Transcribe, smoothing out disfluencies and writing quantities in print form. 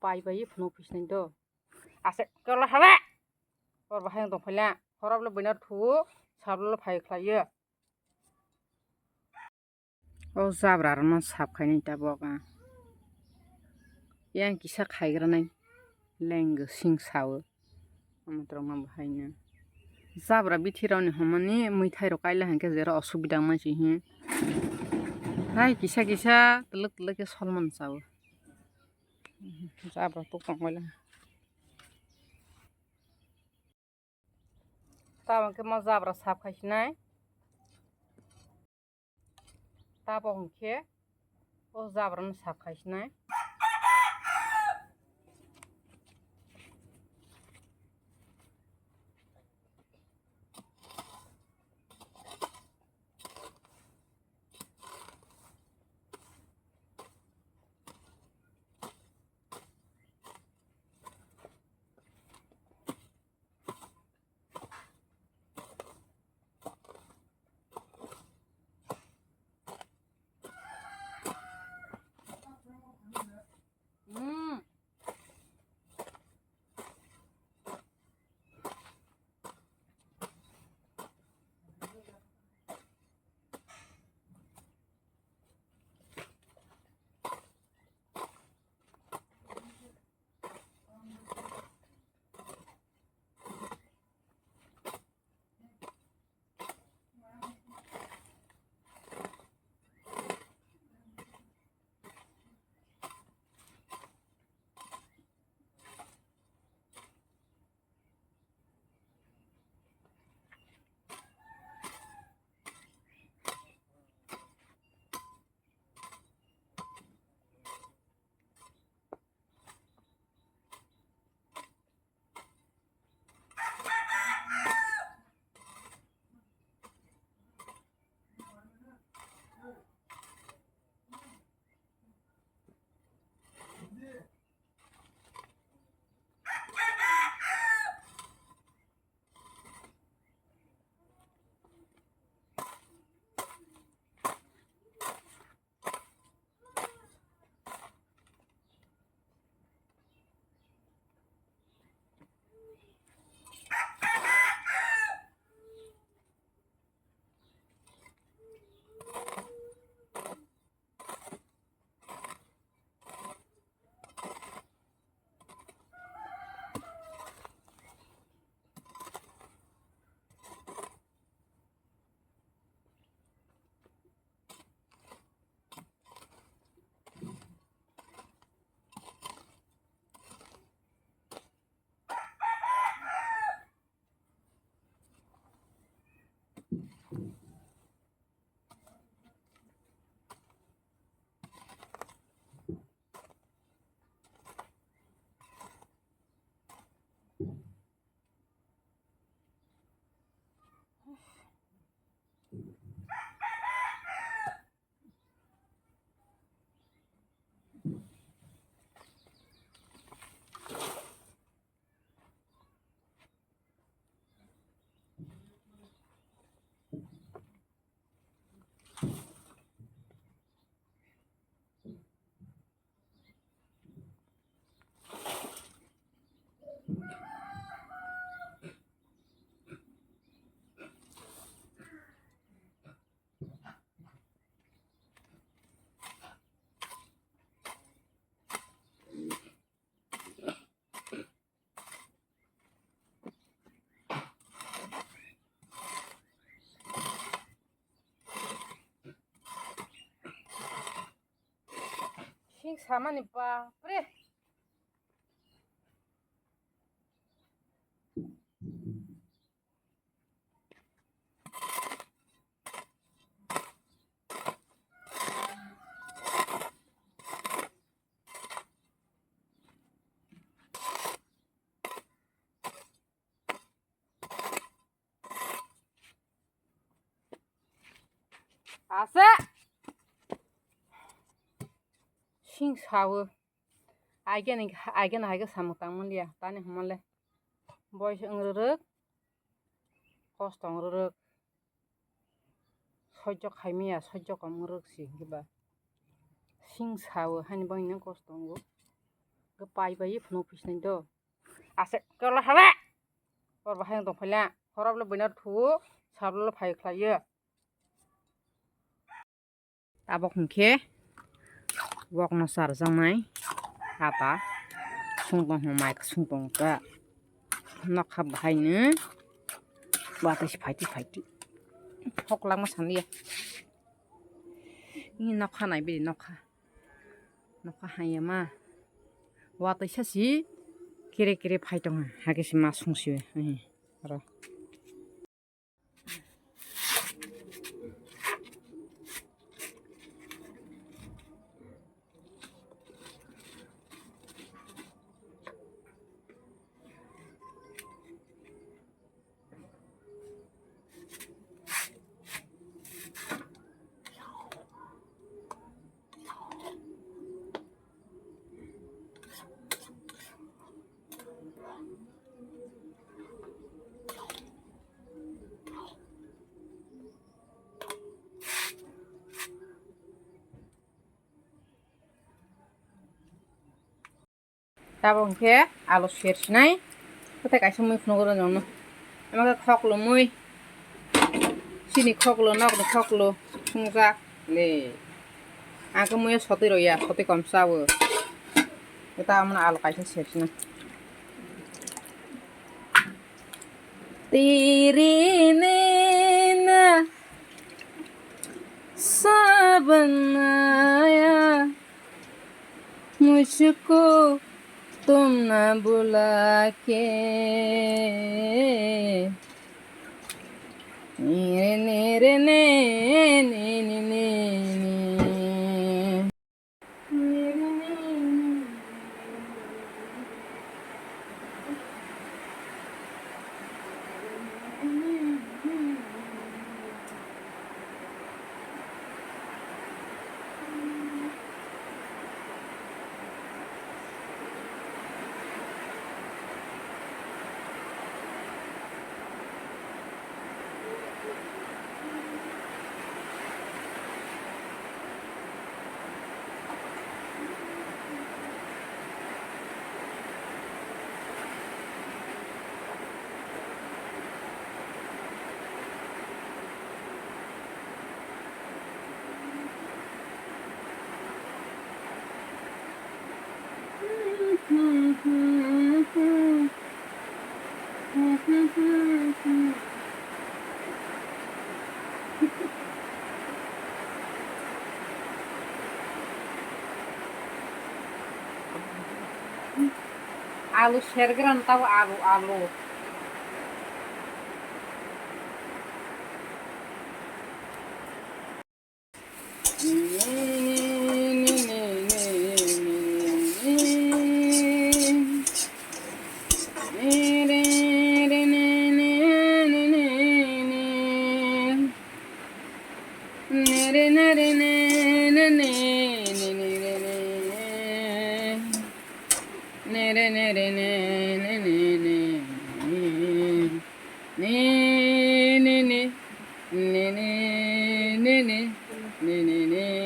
पाइबाय फुनो फैसिनों आसे कला हाबे और बाहाय दं फैला हराबले बैना थु साबले फायख्लायो ओ जाब्रा रन साबखायनि दाबगा यां किसा खायग्रानाय लेंग सिं सावो आमद्र मा बाहायनो जाब्रा बिथिरावनि हमनि मैथाइर कायला हंके जेरा असुबिदा मानसि हि हाय किसा किसा तलक तलक के सलमान सावो जाब्रा तो कंगला ताबंके मा जाब्रा साबखायसिनाय ताबंके ओ जाब्रान साबखायसिनाय Sing sama nih Pak, pre. Asa. Sing sawo. Aigen haiga samutang mulia. Tani humale. Boy ngruruk. Kost ngruruk. Sojok haimia sojok ngruruk sih giba. Sing sawo hani bang nang kost nggo. Kepai bayi penuh pisang itu. Asik kalau hara. Korban yang topelnya. Korban lo benar tuh. Sablo lo pakai klaya. Tabok mungkin. Wak nasar zamai. Apa? Sungtong homai ke sungtong ke. Nak habahai ne. Batas fighty. Hok lang mas handi ya. Ini nak hanai bedi nak. Nak hanya mah. Wata sasi kiri paitong hage si masung siwe ro tabong ke alu sirsinai kita kaisa mui phunogoro jono amaka khoklo mui sini khoklo nok khoklo phungja le aka mui soti roya soti komsawo kita amna alu kaisa sirsinai तेरी नैना सब बनाया मुझको तुम न बुला के मेरे ने alu sergeran tahu alu ne